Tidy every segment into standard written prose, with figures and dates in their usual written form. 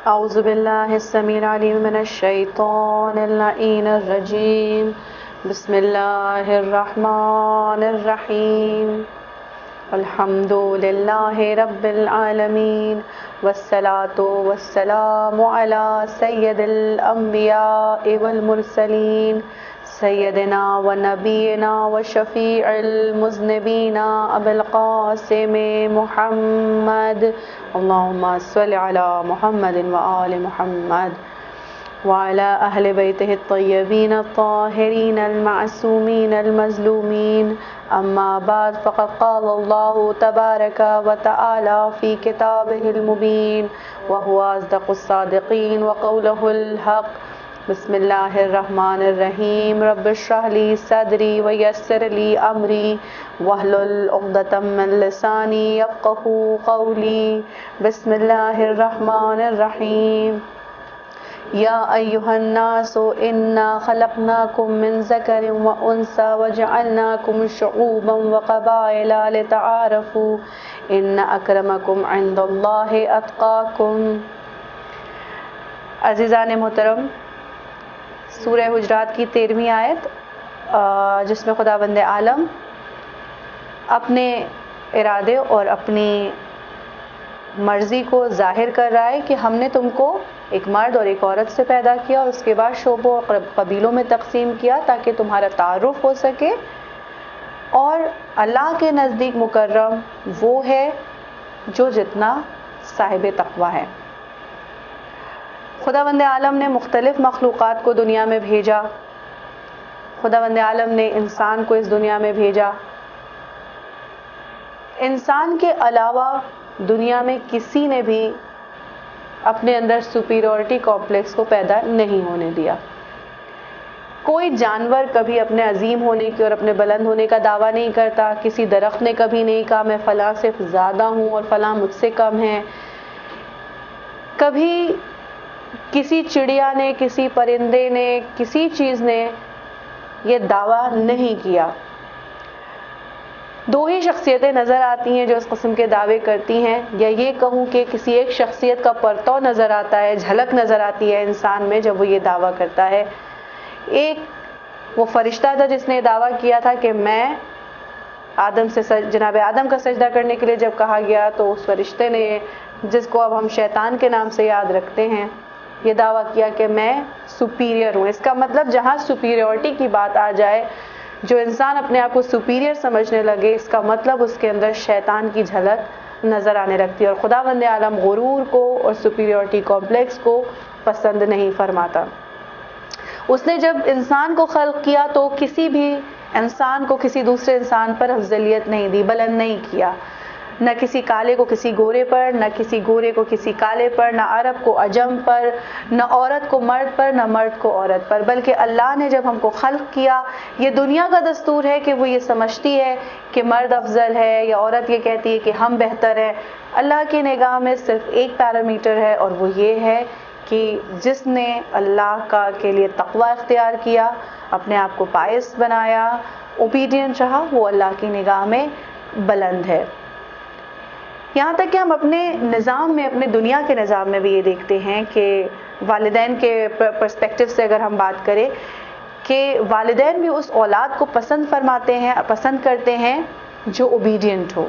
أعوذ بالله السميع العليم من الشيطان اللعين الرجيم. بسم الله الرحمن الرحيم. الحمد لله رب العالمين والصلاة والسلام على سيد الأنبياء والمرسلين سيدنا ونبينا وشفيع المذنبين أبي القاسم محمد. اللهم صل على محمد وآل محمد وعلى أهل بيته الطيبين الطاهرين المعصومين المظلومين. أما بعد فقد قال الله تبارك وتعالى في كتابه المبين وهو أصدق الصادقين وقوله الحق. بسم الله الرحمن الرحيم. رب اشرح لي صدري ويسر لي أمري واحلل عقدة من لساني يفقهوا قولي. بسم الله الرحمن الرحيم. يا أيها الناس إنا خلقناكم من ذكر وأنثى وجعلناكم شعوبا وقبائل لتعارفوا إن أكرمكم عند الله أتقاكم. عزیزان محترم، سورہ حجرات کی 13ویں آیت، جس میں خداوند عالم اپنے ارادے اور اپنی مرضی کو ظاہر کر رہا ہے کہ ہم نے تم کو ایک مرد اور ایک عورت سے پیدا کیا اور اس کے بعد شعبوں اور قبیلوں میں تقسیم کیا تاکہ تمہارا تعارف ہو سکے، اور اللہ کے نزدیک مکرم وہ ہے جو جتنا صاحب تقوی ہے. خداوند عالم نے مختلف مخلوقات کو دنیا میں بھیجا. خداوند عالم نے انسان کو اس دنیا میں بھیجا. انسان کے علاوہ دنیا میں کسی نے بھی اپنے اندر سپیریورٹی کمپلیکس کو پیدا نہیں ہونے دیا. کوئی جانور کبھی اپنے عظیم ہونے کی اور اپنے بلند ہونے کا دعویٰ نہیں کرتا. کسی درخت نے کبھی نہیں کہا میں فلاں سے زیادہ ہوں اور فلاں مجھ سے کم ہے. کبھی کسی چڑیا نے، کسی پرندے نے، کسی چیز نے یہ دعویٰ نہیں کیا. دو ہی شخصیتیں نظر آتی ہیں جو اس قسم کے دعوے کرتی ہیں، یا یہ کہوں کہ کسی ایک شخصیت کا پرتو نظر آتا ہے، جھلک نظر آتی ہے انسان میں جب وہ یہ دعویٰ کرتا ہے. ایک وہ فرشتہ تھا جس نے یہ دعویٰ کیا تھا کہ میں جناب آدم کا سجدہ کرنے کے لیے جب کہا گیا تو اس فرشتے نے، جس کو اب ہم شیطان کے نام سے یاد رکھتے ہیں، یہ دعویٰ کیا کہ میں سپیریئر ہوں. اس کا مطلب جہاں سپیریورٹی کی بات آ جائے، جو انسان اپنے آپ کو سپیریئر سمجھنے لگے، اس کا مطلب اس کے اندر شیطان کی جھلک نظر آنے لگتی ہے. اور خداوند عالم غرور کو اور سپیریورٹی کمپلیکس کو پسند نہیں فرماتا. اس نے جب انسان کو خلق کیا تو کسی بھی انسان کو کسی دوسرے انسان پر افضلیت نہیں دی، بلند نہیں کیا. نہ کسی کالے کو کسی گورے پر، نہ کسی گورے کو کسی کالے پر، نہ عرب کو عجم پر، نہ عورت کو مرد پر، نہ مرد کو عورت پر. بلکہ اللہ نے جب ہم کو خلق کیا، یہ دنیا کا دستور ہے کہ وہ یہ سمجھتی ہے کہ مرد افضل ہے یا عورت یہ کہتی ہے کہ ہم بہتر ہیں. اللہ کی نگاہ میں صرف ایک پیرامیٹر ہے، اور وہ یہ ہے کہ جس نے اللہ کا کے لیے تقوی اختیار کیا، اپنے آپ کو پائس بنایا، اوبیڈینٹ رہا، وہ اللہ کی نگاہ میں بلند ہے. یہاں تک کہ ہم اپنے نظام میں، اپنے دنیا کے نظام میں بھی یہ دیکھتے ہیں کہ والدین کے پرسپیکٹو سے اگر ہم بات کریں کہ والدین بھی اس اولاد کو پسند کرتے ہیں جو اوبیڈینٹ ہو،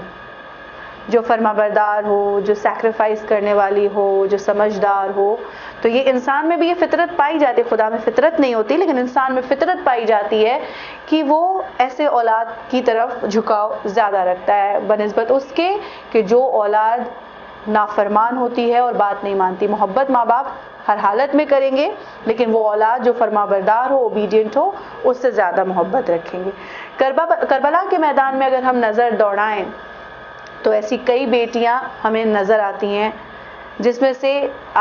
جو فرما بردار ہو، جو سیکریفائس کرنے والی ہو، جو سمجھدار ہو. تو یہ انسان میں بھی یہ فطرت پائی جاتی ہے. خدا میں فطرت نہیں ہوتی لیکن انسان میں فطرت پائی جاتی ہے کہ وہ ایسے اولاد کی طرف جھکاؤ زیادہ رکھتا ہے بنسبت اس کے کہ جو اولاد نافرمان ہوتی ہے اور بات نہیں مانتی. محبت ماں باپ ہر حالت میں کریں گے، لیکن وہ اولاد جو فرما بردار ہو، اوبیڈینٹ ہو، اس سے زیادہ محبت رکھیں گے. کربلا کے میدان میں اگر ہم نظر دوڑائیں تو ایسی کئی بیٹیاں ہمیں نظر آتی ہیں، جس میں سے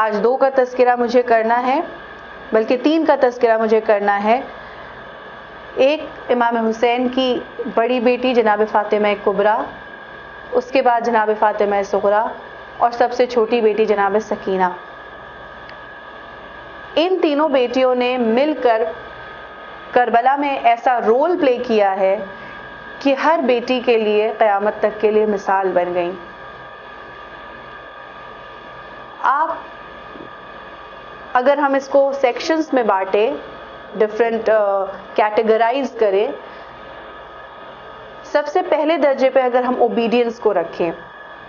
آج 2 کا تذکرہ مجھے کرنا ہے، بلکہ 3 کا تذکرہ مجھے کرنا ہے. ایک امام حسین کی بڑی بیٹی جناب فاطمہ کبریٰ، اس کے بعد جناب فاطمہ صغریٰ، اور سب سے چھوٹی بیٹی جناب سکینہ. ان تینوں بیٹیوں نے مل کر کربلا میں ایسا رول پلے کیا ہے کہ ہر بیٹی کے لیے قیامت تک کے لیے مثال بن گئیں. آپ اگر ہم اس کو سیکشنز میں بانٹیں، ڈفرینٹ کیٹیگرائز کریں، سب سے پہلے درجے پہ اگر ہم اوبیڈینس کو رکھیں،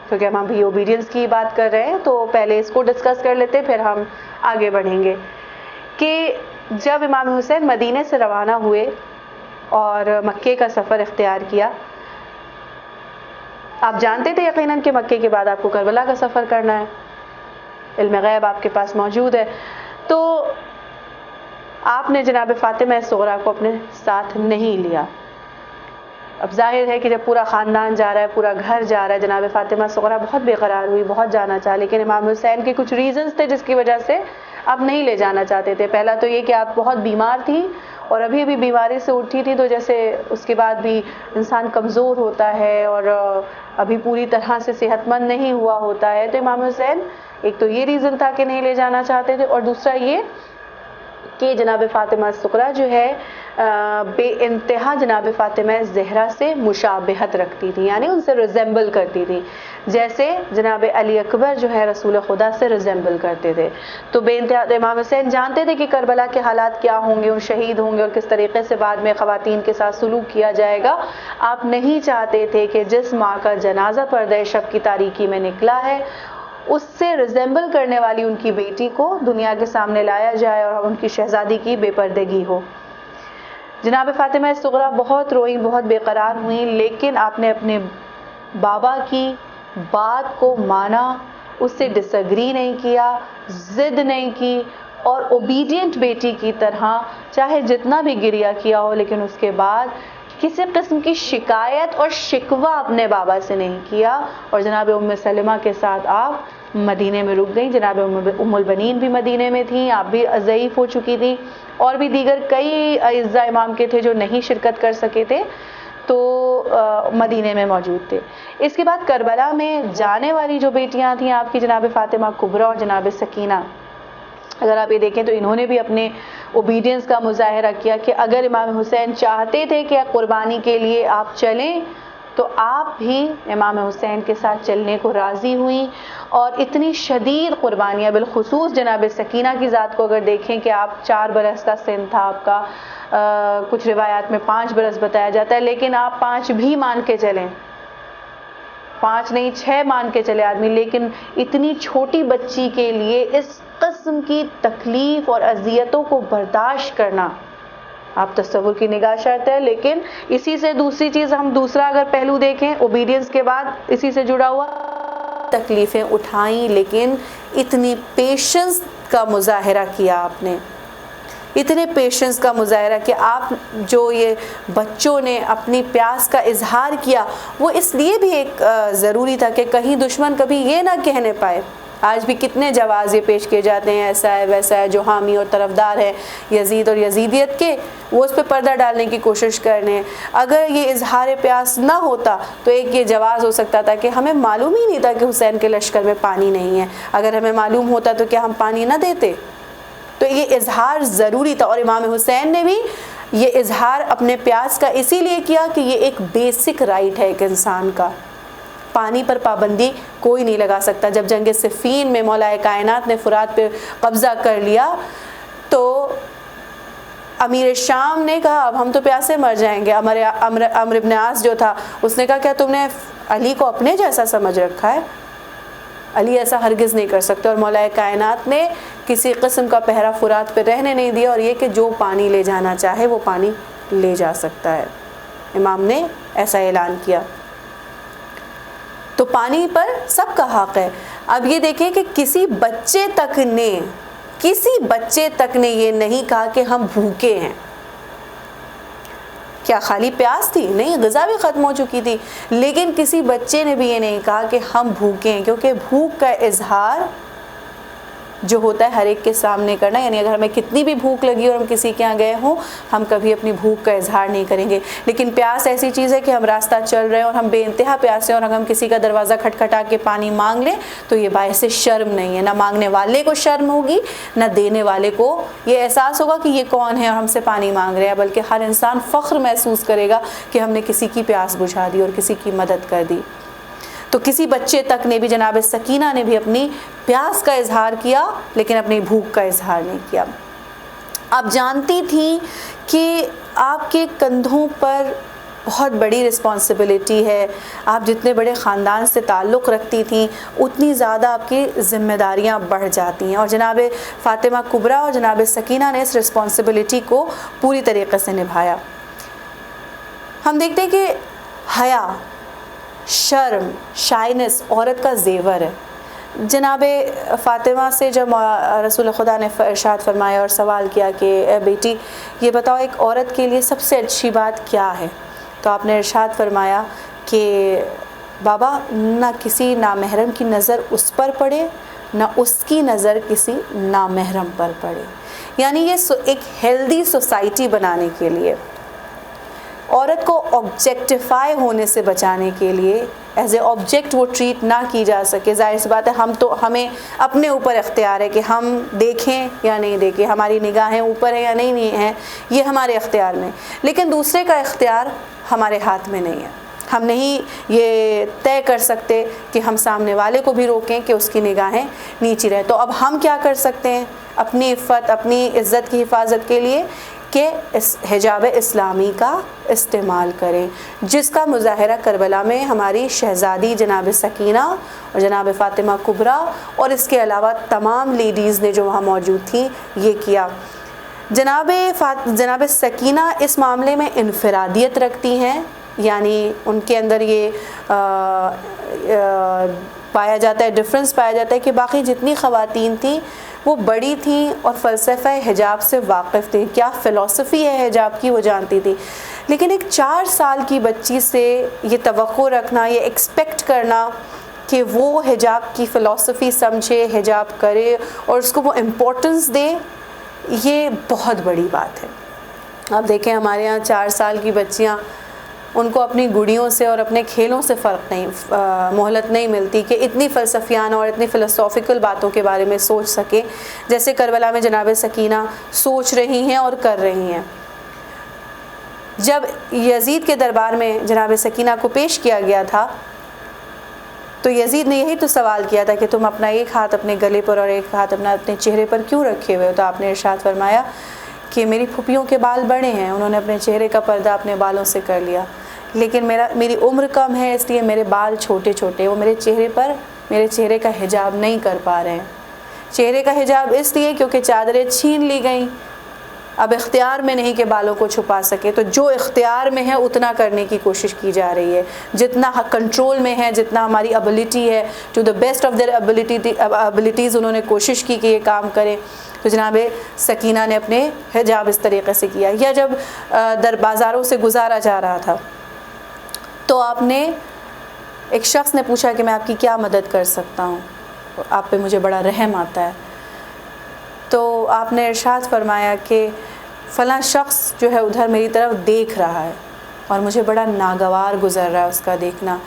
کیونکہ ہم ابھی اوبیڈینس کی بات کر رہے ہیں تو پہلے اس کو ڈسکس کر لیتے، پھر ہم آگے بڑھیں گے کہ جب امام حسین مدینے سے روانہ ہوئے اور مکے کا سفر اختیار کیا، آپ جانتے تھے یقیناً کہ مکے کے بعد آپ کو کربلا کا سفر کرنا ہے، علم غیب آپ کے پاس موجود ہے، تو آپ نے جناب فاطمہ صغریٰ کو اپنے ساتھ نہیں لیا۔ اب ظاہر ہے کہ جب پورا خاندان جا رہا ہے، پورا گھر جا رہا ہے، جناب فاطمہ صغریٰ بہت بے قرار ہوئی، بہت جانا چاہا، لیکن امام حسین کے کچھ ریزنز تھے جس کی وجہ سے آپ نہیں لے جانا چاہتے تھے۔ پہلا تو یہ کہ آپ بہت بیمار تھیں اور ابھی بیماری سے اٹھی تھی، تو جیسے اس کے بعد بھی انسان کمزور ہوتا ہے اور ابھی پوری طرح سے صحت مند نہیں ہوا ہوتا ہے، تو امام حسین ایک تو یہ ریزن تھا کہ نہیں لے جانا چاہتے تھے، اور دوسرا یہ کہ جناب فاطمہ صغریٰ جو ہے بے انتہا جناب فاطمہ زہرا سے مشابہت رکھتی تھی، یعنی ان سے ریزمبل کرتی تھی، جیسے جناب علی اکبر جو ہے رسول خدا سے ریزمبل کرتے تھے۔ تو بے انتہا امام حسین جانتے تھے کہ کربلا کے حالات کیا ہوں گے، ان شہید ہوں گے اور کس طریقے سے بعد میں خواتین کے ساتھ سلوک کیا جائے گا۔ آپ نہیں چاہتے تھے کہ جس ماں کا جنازہ پردہ شب کی تاریکی میں نکلا ہے، اس سے ریزمبل کرنے والی ان کی بیٹی کو دنیا کے سامنے لایا جائے اور ان کی شہزادی کی بے پردگی ہو۔ جناب فاطمہ صغریٰ بہت روئیں، بہت بے قرار ہوئیں، لیکن آپ نے اپنے بابا کی بات کو مانا، اس سے ڈس ایگری نہیں کیا، ضد نہیں کی، اور اوبیڈینٹ بیٹی کی طرح چاہے جتنا بھی گریہ کیا ہو، لیکن اس کے بعد کسی قسم کی شکایت اور شکوہ اپنے بابا سے نہیں کیا، اور جناب ام سلمہ کے ساتھ آپ مدینے میں رک گئیں۔ جناب ام البنین بھی مدینے میں تھیں، آپ بھی ضعیف ہو چکی تھیں، اور بھی دیگر کئی اعزاء امام کے تھے جو نہیں شرکت کر سکے تھے، تو مدینے میں موجود تھے۔ اس کے بعد کربلا میں جانے والی جو بیٹیاں تھیں آپ کی، جناب فاطمہ کبریٰ اور جناب سکینہ، اگر آپ یہ دیکھیں تو انہوں نے بھی اپنے اوبیڈینس کا مظاہرہ کیا کہ اگر امام حسین چاہتے تھے کہ قربانی کے لیے آپ چلیں تو آپ بھی امام حسین کے ساتھ چلنے کو راضی ہوئیں، اور اتنی شدید قربانیاں، بالخصوص جناب سکینہ کی ذات کو اگر دیکھیں کہ آپ 4 برس کا سن تھا آپ کا، کچھ روایات میں 5 برس بتایا جاتا ہے، لیکن آپ 5 بھی مان کے چلیں، 5 نہیں 6 مان کے چلے آدمی، لیکن اتنی چھوٹی بچی کے لیے اس قسم کی تکلیف اور اذیتوں کو برداشت کرنا آپ تصور کی نگاہ شرط ہے۔ لیکن اسی سے دوسری چیز، ہم دوسرا اگر پہلو دیکھیں اوبیڈینس کے بعد اسی سے جڑا ہوا، تکلیفیں اٹھائیں لیکن اتنی پیشنس کا مظاہرہ کیا آپ نے، اتنے پیشنس کا مظاہرہ کہ آپ جو یہ بچوں نے اپنی پیاس کا اظہار کیا، وہ اس لیے بھی ایک ضروری تھا کہ کہیں دشمن کبھی یہ نہ کہنے پائے۔ آج بھی کتنے جواز یہ پیش کیے جاتے ہیں، ایسا ہے ویسا ہے، جو حامی اور طرفدار ہے یزید اور یزیدیت کے، وہ اس پہ پردہ ڈالنے کی کوشش کرنے۔ اگر یہ اظہار پیاس نہ ہوتا تو ایک یہ جواز ہو سکتا تھا کہ ہمیں معلوم ہی نہیں تھا کہ حسین کے لشکر میں پانی نہیں ہے، اگر ہمیں معلوم ہوتا تو کیا ہم پانی نہ دیتے؟ تو یہ اظہار ضروری تھا، اور امام حسین نے بھی یہ اظہار اپنے پیاس کا اسی لیے کیا کہ یہ ایک بیسک رائٹ ہے ایک انسان کا۔ پانی پر پابندی کوئی نہیں لگا سکتا۔ جب جنگ صفین میں مولا کائنات نے فرات پہ قبضہ کر لیا تو امیر شام نے کہا اب ہم تو پیاسے مر جائیں گے۔ عمرو ابن عاص جو تھا اس نے کہا کیا تم نے علی کو اپنے جیسا سمجھ رکھا ہے؟ علی ایسا ہرگز نہیں کر سکتے، اور مولا کائنات نے کسی قسم کا پہرا فرات پہ رہنے نہیں دیا، اور یہ کہ جو پانی لے جانا چاہے وہ پانی لے جا سکتا ہے، امام نے ایسا اعلان کیا۔ تو پانی پر سب کا حق ہے۔ اب یہ دیکھیں کہ کسی بچے تک نے یہ نہیں کہا کہ ہم بھوکے ہیں۔ کیا خالی پیاس تھی؟ نہیں، غذا بھی ختم ہو چکی تھی، لیکن کسی بچے نے بھی یہ نہیں کہا کہ ہم بھوکے ہیں، کیونکہ بھوک کا اظہار جو ہوتا ہے ہر ایک کے سامنے کرنا، یعنی اگر ہمیں کتنی بھی بھوک لگی اور ہم کسی کے یہاں گئے ہوں، ہم کبھی اپنی بھوک کا اظہار نہیں کریں گے۔ لیکن پیاس ایسی چیز ہے کہ ہم راستہ چل رہے ہیں اور ہم بے انتہا پیاسے ہیں، اور اگر ہم کسی کا دروازہ کھٹکھٹا کے پانی مانگ لیں تو یہ باعث شرم نہیں ہے، نہ مانگنے والے کو شرم ہوگی، نہ دینے والے کو یہ احساس ہوگا کہ یہ کون ہے اور ہم سے پانی مانگ رہے ہیں، بلکہ ہر انسان فخر محسوس کرے گا کہ ہم نے کسی کی پیاس بجھا دی اور کسی کی مدد کر دی۔ تو کسی بچے تک نے بھی، جناب سکینہ نے بھی اپنی پیاس کا اظہار کیا لیکن اپنی بھوک کا اظہار نہیں کیا۔ آپ جانتی تھیں کہ آپ کے کندھوں پر بہت بڑی رسپانسبلٹی ہے، آپ جتنے بڑے خاندان سے تعلق رکھتی تھیں اتنی زیادہ آپ کی ذمہ داریاں بڑھ جاتی ہیں، اور جناب فاطمہ کبریٰ اور جناب سکینہ نے اس رسپانسبلٹی کو پوری طریقے سے نبھایا۔ ہم دیکھتے ہیں کہ حیا، شرم، شائنس عورت کا زیور ہے۔ جناب فاطمہ سے جب رسول خدا نے ارشاد فرمایا اور سوال کیا کہ اے بیٹی یہ بتاؤ ایک عورت کے لیے سب سے اچھی بات کیا ہے، تو آپ نے ارشاد فرمایا کہ بابا نہ کسی نامحرم کی نظر اس پر پڑے، نہ اس کی نظر کسی نامحرم پر پڑے۔ یعنی یہ ایک ہیلدی سوسائٹی بنانے کے لیے، عورت کو آبجیکٹیفائی ہونے سے بچانے کے لیے، ایز اے آبجیکٹ وہ ٹریٹ نہ کی جا سکے۔ ظاہر سی بات ہے ہمیں اپنے اوپر اختیار ہے کہ ہم دیکھیں یا نہیں دیکھیں، ہماری نگاہیں اوپر ہیں یا نہیں ہیں، یہ ہمارے اختیار میں، لیکن دوسرے کا اختیار ہمارے ہاتھ میں نہیں ہے۔ ہم نہیں یہ طے کر سکتے کہ ہم سامنے والے کو بھی روکیں کہ اس کی نگاہیں نیچی رہیں۔ تو اب ہم کیا کر سکتے ہیں اپنی عفت، اپنی عزت کی حفاظت کے لیے، کہ اس حجاب اسلامی کا استعمال کریں، جس کا مظاہرہ کربلا میں ہماری شہزادی جناب سکینہ اور جناب فاطمہ کبریٰ اور اس کے علاوہ تمام لیڈیز نے جو وہاں موجود تھیں یہ کیا۔ جناب سکینہ اس معاملے میں انفرادیت رکھتی ہیں، یعنی ان کے اندر یہ پایا جاتا ہے، ڈفرنس پایا جاتا ہے کہ باقی جتنی خواتین تھیں وہ بڑی تھیں اور فلسفہ حجاب سے واقف تھیں، کیا فلسفی ہے حجاب کی وہ جانتی تھی، لیکن ایک 4 سال کی بچی سے یہ توقع رکھنا، یہ ایکسپیکٹ کرنا کہ وہ حجاب کی فلسفی سمجھے، حجاب کرے اور اس کو وہ امپورٹنس دے، یہ بہت بڑی بات ہے۔ آپ دیکھیں ہمارے یہاں 4 سال کی بچیاں، ان کو اپنی گڑیوں سے اور اپنے کھیلوں سے مہلت نہیں ملتی کہ اتنی فلسفیانہ اور اتنی فلسافیکل باتوں کے بارے میں سوچ سکیں جیسے کربلا میں جناب سکینہ سوچ رہی ہیں اور کر رہی ہیں۔ جب یزید کے دربار میں جناب سکینہ کو پیش کیا گیا تھا تو یزید نے یہی تو سوال کیا تھا کہ تم اپنا ایک ہاتھ اپنے گلے پر اور ایک ہاتھ اپنے چہرے پر کیوں رکھے ہوئے ہو؟ تو آپ نے ارشاد فرمایا کہ میری پھوپھیوں کے بال بڑے ہیں، انہوں نے اپنے چہرے کا پردہ اپنے بالوں سے کر لیا، لیکن میری عمر کم ہے اس لیے میرے بال چھوٹے چھوٹے، وہ میرے چہرے کا حجاب نہیں کر پا رہے ہیں۔ چہرے کا حجاب اس لیے کیونکہ چادریں چھین لی گئیں، اب اختیار میں نہیں کہ بالوں کو چھپا سکے، تو جو اختیار میں ہے اتنا کرنے کی کوشش کی جا رہی ہے، جتنا کنٹرول میں ہے، جتنا ہماری ابیلٹی ہے، to the best of their abilities انہوں نے کوشش کی کہ یہ کام کریں۔ تو جناب سکینہ نے اپنے حجاب اس طریقے سے کیا۔ یا جب در بازاروں سے گزارا جا رہا تھا تو آپ نے ایک شخص نے پوچھا کہ میں آپ کی کیا مدد کر سکتا ہوں، آپ پہ مجھے بڑا رحم آتا ہے، تو آپ نے ارشاد فرمایا کہ فلاں شخص جو ہے ادھر میری طرف دیکھ رہا ہے اور مجھے بڑا ناگوار گزر رہا ہے اس کا دیکھنا،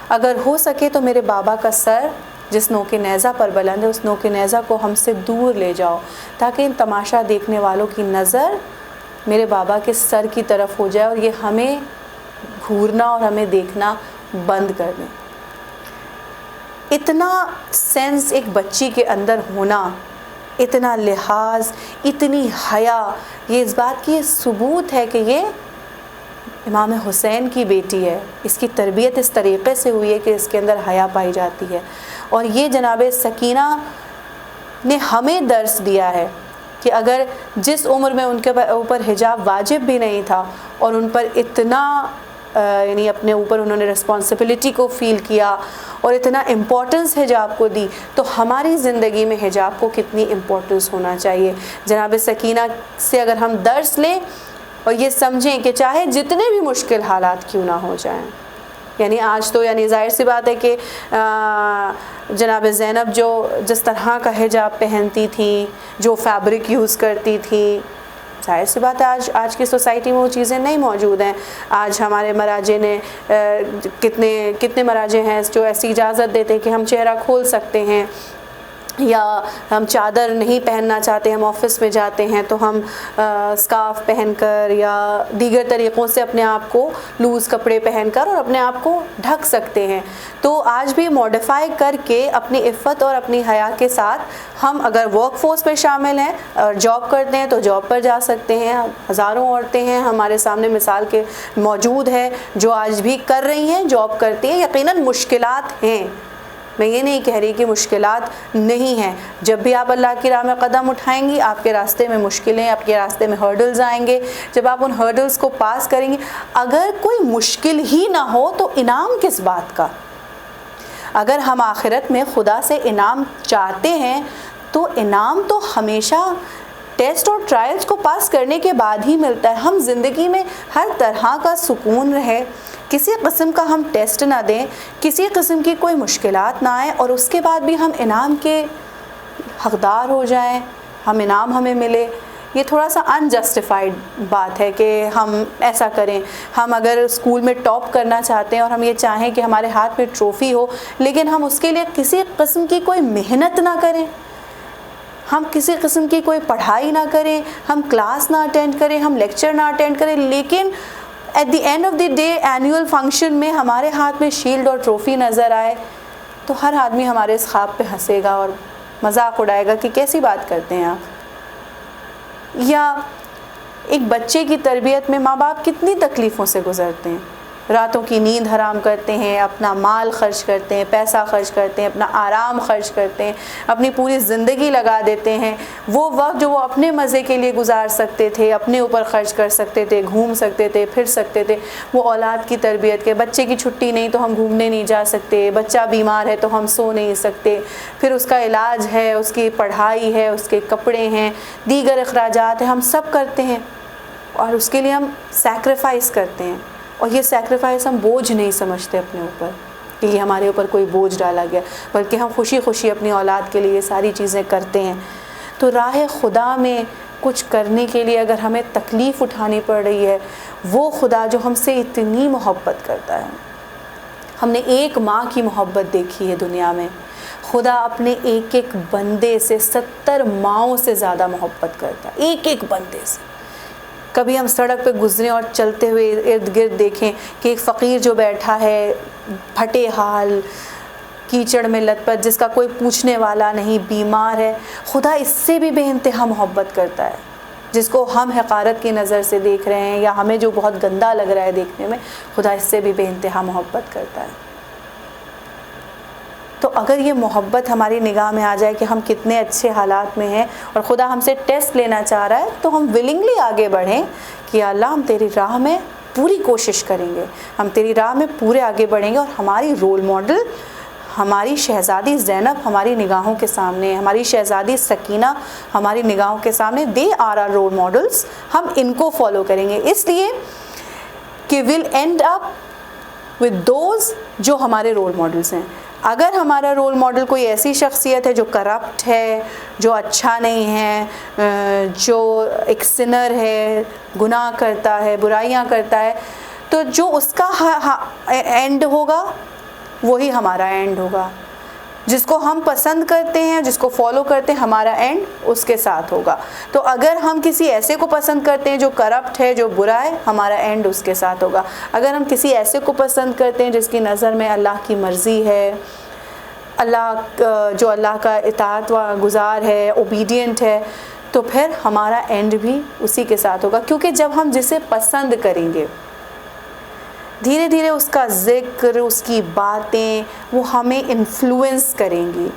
اگر ہو سکے تو میرے بابا کا سر جس نوک نیزہ پر بلند ہے اس نوک نیزہ کو ہم سے دور لے جاؤ تاکہ ان تماشا دیکھنے والوں کی نظر میرے بابا کے سر کی طرف ہو جائے اور یہ ہمیں گھورنا اور ہمیں دیکھنا بند کر دیں۔ اتنا سینس ایک بچی کے اندر ہونا، اتنا لحاظ، اتنی حیا، یہ اس بات کی ثبوت ہے کہ یہ امام حسین کی بیٹی ہے، اس کی تربیت اس طریقے سے ہوئی ہے کہ اس کے اندر حیا پائی جاتی ہے۔ اور یہ جناب سکینہ نے ہمیں درس دیا ہے کہ اگر جس عمر میں ان کے اوپر حجاب واجب بھی نہیں تھا اور ان پر اتنا یعنی اپنے اوپر انہوں نے رسپانسبلٹی کو فیل کیا اور اتنا امپورٹنس حجاب کو دی، تو ہماری زندگی میں حجاب کو کتنی امپورٹنس ہونا چاہیے۔ جناب سکینہ سے اگر ہم درس لیں اور یہ سمجھیں کہ چاہے جتنے بھی مشکل حالات کیوں نہ ہو جائیں، یعنی آج تو یعنی ظاہر سی بات ہے کہ جناب زینب جو جس طرح کا حجاب پہنتی تھیں، جو فیبرک یوز کرتی تھیں، ظاہر سی بات ہے آج کی سوسائٹی میں وہ چیزیں نہیں موجود ہیں۔ آج ہمارے مراجع نے کتنے مراجع ہیں جو ایسی اجازت دیتے ہیں کہ ہم چہرہ کھول سکتے ہیں، یا ہم چادر نہیں پہننا چاہتے، ہم آفس میں جاتے ہیں تو ہم اسکارف پہن کر یا دیگر طریقوں سے اپنے آپ کو لوز کپڑے پہن کر اور اپنے آپ کو ڈھک سکتے ہیں۔ تو آج بھی ماڈیفائی کر کے اپنی عفت اور اپنی حیا کے ساتھ ہم اگر ورک فورس میں شامل ہیں اور جاب کرتے ہیں تو جاب پر جا سکتے ہیں۔ ہزاروں عورتیں ہیں ہمارے سامنے مثال کے موجود ہے جو آج بھی کر رہی ہیں، جاب کرتی ہیں۔ یقیناً مشکلات ہیں، میں یہ نہیں کہہ رہی کہ مشکلات نہیں ہیں، جب بھی آپ اللہ کی راہ میں قدم اٹھائیں گی آپ کے راستے میں مشکلیں، آپ کے راستے میں ہرڈلز آئیں گے، جب آپ ان ہرڈلز کو پاس کریں گے، اگر کوئی مشکل ہی نہ ہو تو انعام کس بات کا؟ اگر ہم آخرت میں خدا سے انعام چاہتے ہیں تو انعام تو ہمیشہ ٹیسٹ اور ٹرائلز کو پاس کرنے کے بعد ہی ملتا ہے۔ ہم زندگی میں ہر طرح کا سکون رہے، کسی قسم کا ہم ٹیسٹ نہ دیں، کسی قسم کی کوئی مشکلات نہ آئیں اور اس کے بعد بھی ہم انعام کے حقدار ہو جائیں، انعام ہمیں ملے، یہ تھوڑا سا انجسٹیفائڈ بات ہے کہ ہم ایسا کریں۔ ہم اگر اسکول میں ٹاپ کرنا چاہتے ہیں اور ہم یہ چاہیں کہ ہمارے ہاتھ میں ٹرافی ہو، لیکن ہم اس کے لیے کسی قسم کی کوئی محنت نہ کریں، ہم کسی قسم کی کوئی پڑھائی نہ کریں، ہم کلاس نہ اٹینڈ کریں، ہم لیکچر نہ اٹینڈ کریں، لیکن at the end of the day annual function میں ہمارے ہاتھ میں شیلڈ اور ٹرافی نظر آئے تو ہر آدمی ہمارے اس خواب پہ ہنسے گا اور مذاق اڑائے گا کہ کیسی بات کرتے ہیں آپ۔ یا ایک بچے کی تربیت میں ماں باپ کتنی تکلیفوں سے گزرتے ہیں، راتوں کی نیند حرام کرتے ہیں، اپنا مال خرچ کرتے ہیں، پیسہ خرچ کرتے ہیں، اپنا آرام خرچ کرتے ہیں، اپنی پوری زندگی لگا دیتے ہیں، وہ وقت جو وہ اپنے مزے کے لیے گزار سکتے تھے، اپنے اوپر خرچ کر سکتے تھے، گھوم سکتے تھے، پھر سکتے تھے، وہ اولاد کی تربیت کے۔ بچے کی چھٹی نہیں تو ہم گھومنے نہیں جا سکتے، بچہ بیمار ہے تو ہم سو نہیں سکتے، پھر اس کا علاج ہے، اس کی پڑھائی ہے، اس کے کپڑے ہیں، دیگر اخراجات ہیں، ہم سب کرتے ہیں اور اس کے لیے ہم سیکریفائس کرتے ہیں، اور یہ سیکریفائس ہم بوجھ نہیں سمجھتے اپنے اوپر کہ یہ ہمارے اوپر کوئی بوجھ ڈالا گیا، بلکہ ہم خوشی خوشی اپنی اولاد کے لیے یہ ساری چیزیں کرتے ہیں۔ تو راہ خدا میں کچھ کرنے کے لیے اگر ہمیں تکلیف اٹھانی پڑ رہی ہے، وہ خدا جو ہم سے اتنی محبت کرتا ہے، ہم نے ایک ماں کی محبت دیکھی ہے دنیا میں، خدا اپنے ایک ایک بندے سے 70 ماؤں سے زیادہ محبت کرتا ہے، ایک ایک بندے سے۔ کبھی ہم سڑک پہ گزریں اور چلتے ہوئے ارد گرد دیکھیں کہ ایک فقیر جو بیٹھا ہے پھٹے حال، کیچڑ میں لت پت، جس کا کوئی پوچھنے والا نہیں، بیمار ہے، خدا اس سے بھی بے انتہا محبت کرتا ہے۔ جس کو ہم حقارت کی نظر سے دیکھ رہے ہیں یا ہمیں جو بہت گندا لگ رہا ہے دیکھنے میں، خدا اس سے بھی بے انتہا محبت کرتا ہے۔ تو اگر یہ محبت ہماری نگاہ میں آ جائے کہ ہم کتنے اچھے حالات میں ہیں اور خدا ہم سے ٹیسٹ لینا چاہ رہا ہے، تو ہم ولنگلی آگے بڑھیں کہ اللہ ہم تیری راہ میں پوری کوشش کریں گے، ہم تیری راہ میں پورے آگے بڑھیں گے، اور ہماری رول ماڈل ہماری شہزادی زینب ہماری نگاہوں کے سامنے، ہماری شہزادی سکینہ ہماری نگاہوں کے سامنے، they are are role models, ہم ان کو فالو کریں گے، اس لیے کہ will end up with those جو ہمارے رول ماڈلس ہیں۔ اگر ہمارا رول ماڈل کوئی ایسی شخصیت ہے جو کرپٹ ہے، جو اچھا نہیں ہے، جو ایک سنر ہے، گناہ کرتا ہے، برائیاں کرتا ہے، تو جو اس کا اینڈ ہوگا وہی ہمارا اینڈ ہوگا۔ جس کو ہم پسند کرتے ہیں، جس کو فالو کرتے ہیں، ہمارا اینڈ اس کے ساتھ ہوگا۔ تو اگر ہم کسی ایسے کو پسند کرتے ہیں جو کرپٹ ہے، جو برا ہے، ہمارا اینڈ اس کے ساتھ ہوگا۔ اگر ہم کسی ایسے کو پسند کرتے ہیں جس کی نظر میں اللہ کی مرضی ہے، جو اللہ کا اطاعت گزار ہے، اوبیڈینٹ ہے، تو پھر ہمارا اینڈ بھی اسی کے ساتھ ہوگا۔ کیونکہ جب ہم جسے پسند کریں گے، دھیرے دھیرے اس کا ذکر، اس کی باتیں وہ ہمیں انفلوئنس کریں گی،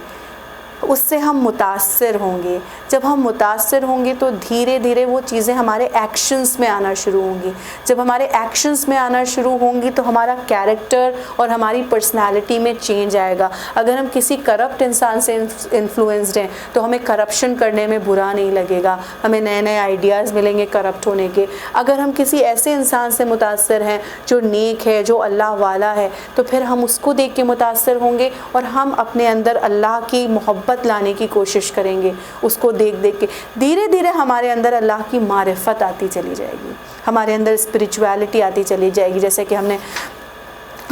اس سے ہم متاثر ہوں گے۔ جب ہم متاثر ہوں گے تو دھیرے دھیرے وہ چیزیں ہمارے ایکشنز میں آنا شروع ہوں گی۔ جب ہمارے ایکشنز میں آنا شروع ہوں گی تو ہمارا کیریکٹر اور ہماری پرسنالٹی میں چینج آئے گا۔ اگر ہم کسی کرپٹ انسان سے انفلوئنسڈ ہیں تو ہمیں کرپشن کرنے میں برا نہیں لگے گا، ہمیں نئے نئے آئیڈیاز ملیں گے کرپٹ ہونے کے۔ اگر ہم کسی ایسے انسان سے متاثر ہیں جو نیک ہے، جو اللہ والا ہے، تو پھر ہم اس کو دیکھ کے متاثر ہوں گے اور ہم اپنے اندر اللہ کی محبت لانے کی کوشش کریں گے، اس کو دیکھ دیکھ کے۔ دھیرے دھیرے ہمارے اندر اللہ کی معرفت آتی چلی جائے گی، ہمارے اندر اسپرچویلٹی آتی چلی جائے گی۔ جیسے کہ ہم نے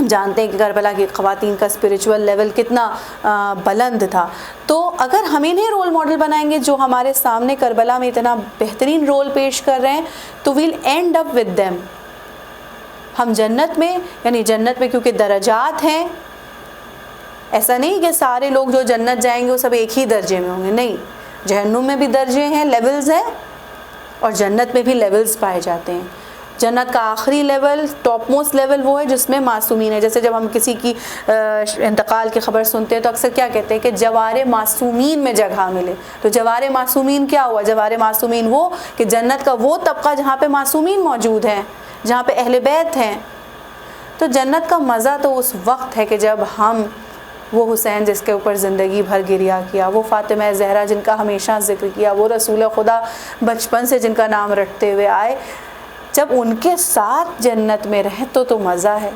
ہم جانتے ہیں کہ کربلا کی خواتین کا اسپریچول لیول کتنا بلند تھا. تو اگر ہم انہیں رول ماڈل بنائیں گے جو ہمارے سامنے کربلا میں اتنا بہترین رول پیش کر رہے ہیں, تو we'll end up with them. ہم جنت میں, یعنی جنت میں کیونکہ درجات ہیں, ایسا نہیں کہ سارے لوگ جو جنت جائیں گے وہ سب ایک ہی درجے میں ہوں گے, نہیں, جہنم میں بھی درجے ہیں, لیولز ہیں, اور جنت میں بھی لیولز پائے جاتے ہیں. جنت کا آخری لیول, ٹاپ موسٹ لیول وہ ہے جس میں معصومین ہے. جیسے جب ہم کسی کی انتقال کی خبر سنتے ہیں تو اکثر کیا کہتے ہیں کہ جوار معصومین میں جگہ ملے. تو جوار معصومین کیا ہوا؟ جوار معصومین وہ کہ جنت کا وہ طبقہ جہاں پہ معصومین موجود ہیں, جہاں پہ اہل بیت ہیں. تو جنت کا مزہ تو اس وقت ہے کہ جب ہم وہ حسین جس کے اوپر زندگی بھر گریا کیا, وہ فاطمہ زہرا جن کا ہمیشہ ذکر کیا, وہ رسول خدا بچپن سے جن کا نام رٹتے ہوئے آئے, جب ان کے ساتھ جنت میں رہیں تو مزہ ہے,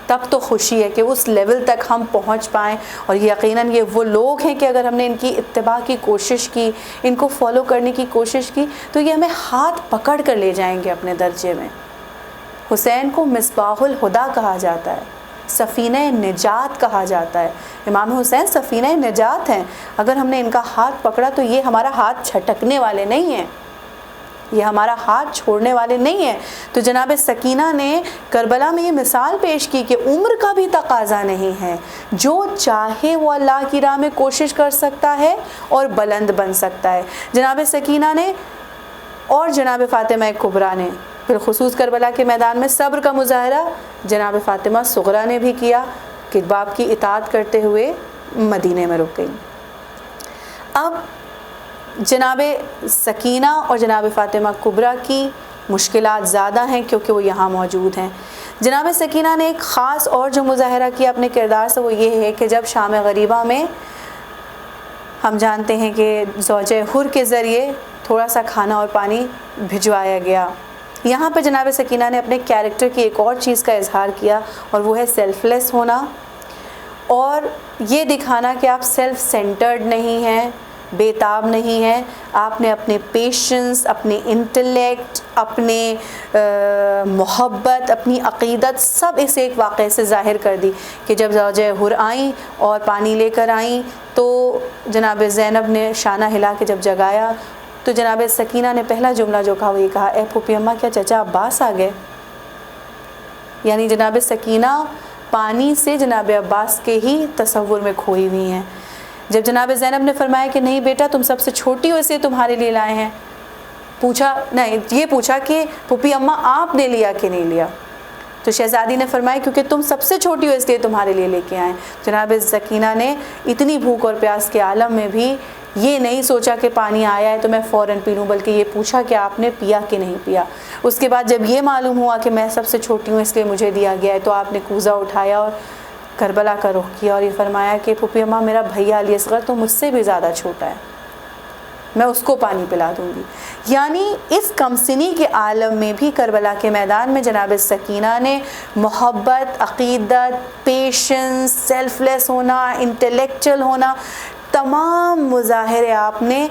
تب تو خوشی ہے کہ اس لیول تک ہم پہنچ پائیں. اور یقیناً یہ وہ لوگ ہیں کہ اگر ہم نے ان کی اتباع کی کوشش کی, ان کو فالو کرنے کی کوشش کی, تو یہ ہمیں ہاتھ پکڑ کر لے جائیں گے اپنے درجے میں. حسین کو مصباح الہدیٰ کہا جاتا ہے, سفینہ نجات کہا جاتا ہے. امام حسین سفینہ نجات ہیں. اگر ہم نے ان کا ہاتھ پکڑا تو یہ ہمارا ہاتھ چھٹکنے والے نہیں ہیں, یہ ہمارا ہاتھ چھوڑنے والے نہیں ہیں. تو جناب سکینہ نے کربلا میں یہ مثال پیش کی کہ عمر کا بھی تقاضا نہیں ہے, جو چاہے وہ اللہ کی راہ میں کوشش کر سکتا ہے اور بلند بن سکتا ہے. جناب سکینہ نے اور جناب فاطمہ کبریٰ نے بالخصوص کربلا کے میدان میں صبر کا مظاہرہ جناب فاطمہ صغریٰ نے بھی کیا کہ باپ کی اطاعت کرتے ہوئے مدینے میں رک گئی. اب جناب سکینہ اور جناب فاطمہ کبریٰ کی مشکلات زیادہ ہیں کیونکہ وہ یہاں موجود ہیں. جناب سکینہ نے ایک خاص اور جو مظاہرہ کیا اپنے کردار سے وہ یہ ہے کہ جب شام غریبہ میں ہم جانتے ہیں کہ زوجہ حر کے ذریعے تھوڑا سا کھانا اور پانی بھجوایا گیا, یہاں پہ جناب سکینہ نے اپنے کیریکٹر کی ایک اور چیز کا اظہار کیا اور وہ ہے سیلف لیس ہونا, اور یہ دکھانا کہ آپ سیلف سینٹرڈ نہیں ہیں, بے تاب نہیں ہیں. آپ نے اپنے پیشنس, اپنے انٹلیکٹ, اپنے محبت, اپنی عقیدت سب اس ایک واقعے سے ظاہر کر دی کہ جب زوجہ حر آئیں اور پانی لے کر آئیں تو جناب زینب نے شانہ ہلا کے جب جگایا تو جناب سکینہ نے پہلا جملہ جو کہا وہ یہ کہا, اے پھوپھی اماں کیا چچا عباس آ گئے. یعنی جناب سکینہ پانی سے جناب عباس کے ہی تصور میں کھوئی ہوئی ہیں. جب جناب زینب نے فرمایا کہ نہیں بیٹا تم سب سے چھوٹی ہو اس لیے تمہارے لیے لائے ہیں, پوچھا نہیں, یہ پوچھا کہ پھوپھی اماں آپ نے لیا کہ نہیں لیا, تو شہزادی نے فرمایا کیونکہ تم سب سے چھوٹی ہو اس لیے تمہارے لیے لے کے آئے. جناب سکینہ نے اتنی بھوک اور پیاس کے عالم میں بھی یہ نہیں سوچا کہ پانی آیا ہے تو میں فوراً پی لوں, بلکہ یہ پوچھا کہ آپ نے پیا کہ نہیں پیا. اس کے بعد جب یہ معلوم ہوا کہ میں سب سے چھوٹی ہوں اس لیے مجھے دیا گیا ہے تو آپ نے کوزہ اٹھایا اور کربلا کا رخ کیا اور یہ فرمایا کہ پھوپھی اماں میرا بھیا علی اصغر تو مجھ سے بھی زیادہ چھوٹا ہے, میں اس کو پانی پلا دوں گی. یعنی اس کمسنی کے عالم میں بھی کربلا کے میدان میں جناب سکینہ نے محبت, عقیدت, پیشنس, سیلف لیس ہونا, انٹلیکچل ہونا, تمام مظاہرے آپ نے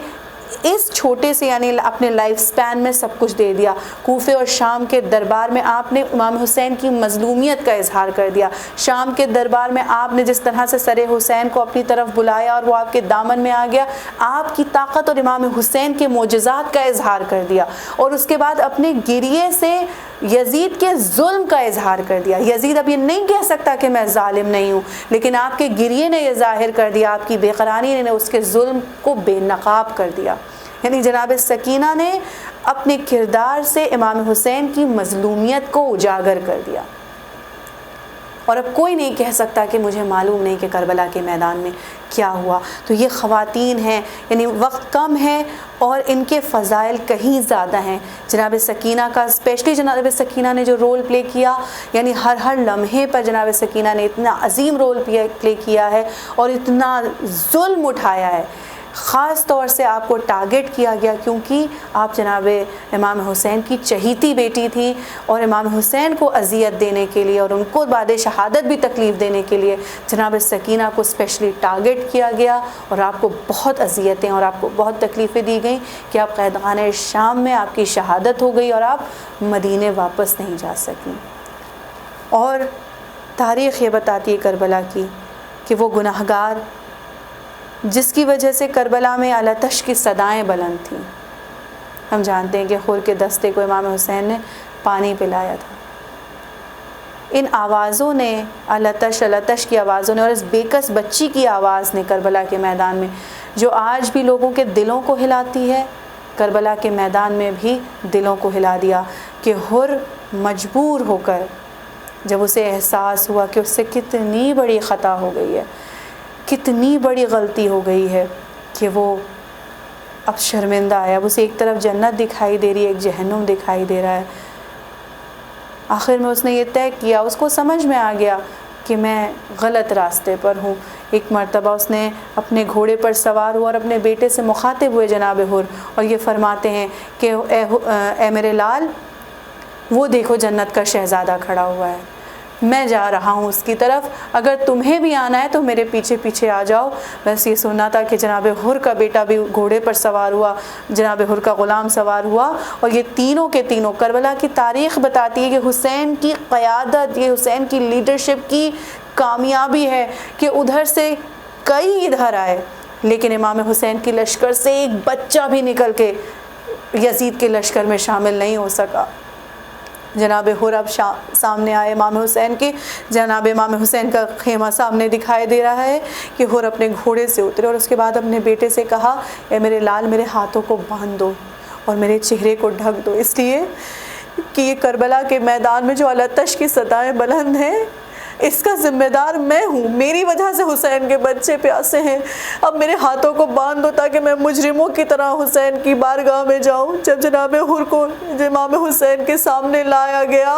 اس چھوٹے سے یعنی اپنے لائف سپین میں سب کچھ دے دیا. کوفے اور شام کے دربار میں آپ نے امام حسین کی مظلومیت کا اظہار کر دیا. شام کے دربار میں آپ نے جس طرح سے سر حسین کو اپنی طرف بلایا اور وہ آپ کے دامن میں آ گیا, آپ کی طاقت اور امام حسین کے معجزات کا اظہار کر دیا. اور اس کے بعد اپنے گریے سے یزید کے ظلم کا اظہار کر دیا. یزید اب یہ نہیں کہہ سکتا کہ میں ظالم نہیں ہوں, لیکن آپ کے گریے نے یہ ظاہر کر دیا, آپ کی بے قراری نے اس کے ظلم کو بے نقاب کر دیا. یعنی جناب سکینہ نے اپنے کردار سے امام حسین کی مظلومیت کو اجاگر کر دیا. اور اب کوئی نہیں کہہ سکتا کہ مجھے معلوم نہیں کہ کربلا کے میدان میں کیا ہوا. تو یہ خواتین ہیں, یعنی وقت کم ہے اور ان کے فضائل کہیں زیادہ ہیں. جناب سکینہ کا اسپیشلی جناب سکینہ نے جو رول پلے کیا, یعنی ہر لمحے پر جناب سکینہ نے اتنا عظیم رول پلے کیا ہے اور اتنا ظلم اٹھایا ہے. خاص طور سے آپ کو ٹارگٹ کیا گیا کیونکہ آپ جناب امام حسین کی چہیتی بیٹی تھی, اور امام حسین کو اذیت دینے کے لیے اور ان کو بعد شہادت بھی تکلیف دینے کے لیے جناب سکینہ کو اسپیشلی ٹارگٹ کیا گیا, اور آپ کو بہت اذیتیں اور آپ کو بہت تکلیفیں دی گئیں کہ آپ قیدخانہ شام میں آپ کی شہادت ہو گئی اور آپ مدینے واپس نہیں جا سکیں. اور تاریخ یہ بتاتی ہے کربلا کی کہ وہ گناہگار جس کی وجہ سے کربلا میں التش کی صدائیں بلند تھیں. ہم جانتے ہیں کہ حر کے دستے کو امام حسین نے پانی پلایا تھا. ان آوازوں نے التش کی آوازوں نے اور اس بیکس بچی کی آواز نے کربلا کے میدان میں جو آج بھی لوگوں کے دلوں کو ہلاتی ہے، کربلا کے میدان میں بھی دلوں کو ہلا دیا کہ حر مجبور ہو کر جب اسے احساس ہوا کہ اس سے کتنی بڑی خطا ہو گئی ہے، کتنی بڑی غلطی ہو گئی ہے کہ وہ اب شرمندہ ہے. اب اسے ایک طرف جنت دکھائی دے رہی ہے، ایک جہنم دکھائی دے رہا ہے. آخر میں اس نے یہ طے کیا، اس کو سمجھ میں آ گیا کہ میں غلط راستے پر ہوں. ایک مرتبہ اس نے اپنے گھوڑے پر سوار ہوا اور اپنے بیٹے سے مخاطب ہوئے جناب حر، اور یہ فرماتے ہیں کہ اے میرے لال، وہ دیکھو جنت کا شہزادہ کھڑا ہوا ہے، میں جا رہا ہوں اس کی طرف، اگر تمہیں بھی آنا ہے تو میرے پیچھے پیچھے آ جاؤ. بس یہ سننا تھا کہ جناب حر کا بیٹا بھی گھوڑے پر سوار ہوا، جناب حر کا غلام سوار ہوا، اور یہ تینوں کے تینوں کربلا کی تاریخ بتاتی ہے کہ حسین کی قیادت، یہ حسین کی لیڈرشپ کی کامیابی ہے کہ ادھر سے کئی ادھر آئے، لیکن امام حسین کی لشکر سے ایک بچہ بھی نکل کے یزید کے لشکر میں شامل نہیں ہو سکا. جناب حر اب سامنے آئے امام حسین کے، جناب امام حسین کا خیمہ سامنے دکھائی دے رہا ہے کہ حر اپنے گھوڑے سے اترے اور اس کے بعد اپنے بیٹے سے کہا، اے میرے لال، میرے ہاتھوں کو باندھ دو اور میرے چہرے کو ڈھک دو، اس لیے کہ یہ کربلا کے میدان میں جو التش کی صدائیں بلند ہیں اس کا ذمہ دار میں ہوں، میری وجہ سے حسین کے بچے پیاسے ہیں، اب میرے ہاتھوں کو باندھ دو تاکہ میں مجرموں کی طرح حسین کی بارگاہ میں جاؤں. جب جناب حر کو امام حسین کے سامنے لایا گیا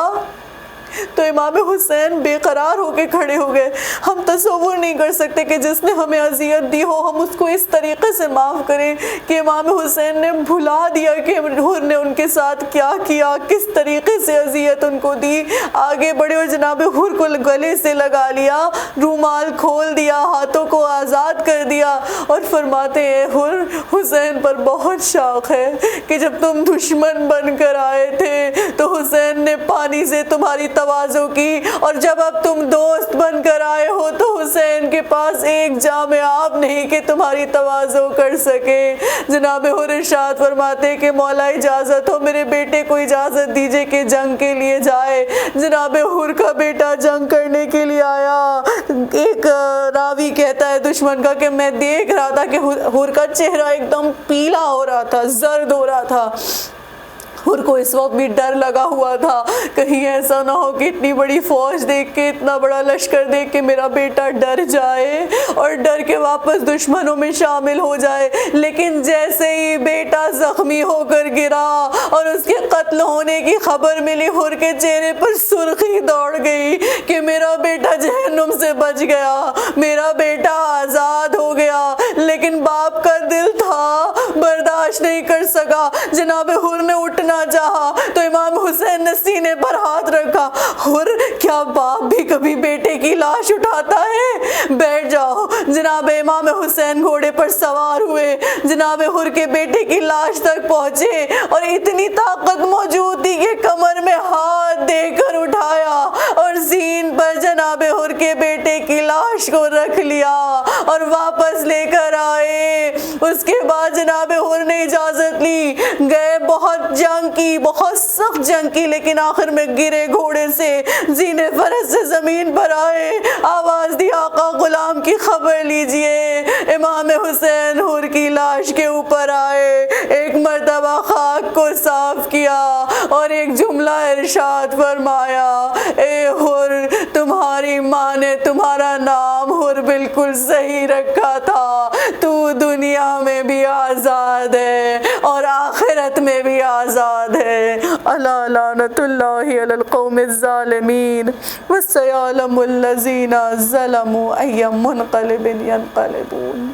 تو امام حسین بے قرار ہو کے کھڑے ہو گئے. ہم تصور نہیں کر سکتے کہ جس نے ہمیں اذیت دی ہو ہم اس کو اس طریقے سے معاف کریں کہ امام حسین نے بھلا دیا کہ حر نے ان کے ساتھ کیا کیا، کس طریقے سے اذیت ان کو دی. آگے بڑھے اور جناب حر کو گلے سے لگا لیا، رومال کھول دیا، ہاتھوں کو آزاد کر دیا اور فرماتے ہیں حر، حسین پر بہت شوق ہے کہ جب تم دشمن بن کر آئے تھے تو حسین نے پانی سے تمہاری تواضع کی، اور جب اب تم دوست بن کر آئے ہو تو حسین کے پاس ایک جام آب نہیں کہ تمہاری تواضع کر سکے. جناب حر ارشاد فرماتے کہ مولا اجازت ہو، میرے بیٹے کو اجازت دیجئے کہ جنگ کے لیے جائے. جناب حر کا بیٹا جنگ کرنے کے لیے آیا. ایک راوی کہتا ہے دشمن کا کہ میں دیکھ رہا تھا کہ حر کا چہرہ ایک دم پیلا ہو رہا تھا، زرد ہو رہا تھا. حر کو اس وقت بھی ڈر لگا ہوا تھا کہیں ایسا نہ ہو کہ اتنی بڑی فوج دیکھ کے، اتنا بڑا لشکر دیکھ کے میرا بیٹا ڈر جائے اور ڈر کے واپس دشمنوں میں شامل ہو جائے. لیکن جیسے ہی بیٹا زخمی ہو کر گرا اور اس کے قتل ہونے کی خبر ملی، حر کے چہرے پر سرخی دوڑ گئی کہ میرا بیٹا جہنم سے بچ گیا، میرا بیٹا آزاد ہو گیا. لیکن باپ کا دل تھا، برداشت نہیں کر سکا. جناب حر نے اٹھنا چاہا تو امام حسین نے سینے پر ہاتھ رکھا. حر، کیا باپ بھی کبھی بیٹے کی لاش اٹھاتا ہے؟ بیٹھ جاؤ. جناب امام حسین گھوڑے پر سوار ہوئے، جناب حر کے بیٹے کی لاش تک پہنچے اور اتنی طاقت موجود تھی کہ کمر میں ہاتھ دے کر اٹھایا اور زین پر جناب حر کے بیٹے کی لاش کو رکھ لیا اور واپس لے کر آئے. اس کے بعد جناب حر نے اجازت لی، گئے، بہت جنگ کی، بہت سخت جنگ کی، لیکن آخر میں گرے گھوڑے سے، زینے فرس سے زمین پر آئے. آواز دی، آقا غلام کی خبر لیجئے. امام حسین حر کی لاش کے اوپر آئے، ایک مرتبہ خاک کو صاف کیا اور ایک جملہ ارشاد فرمایا، اے حر، تمہاری ماں نے تمہارا نام حر بالکل صحیح رکھا تھا. تو دنیا میں بھی آزاد ہے اور آخرت میں بھی آزاد ہے. الا لعنت اللہ علی القوم الظالمین وسیعلم الذین ظلموا ای منقلب ینقلبون.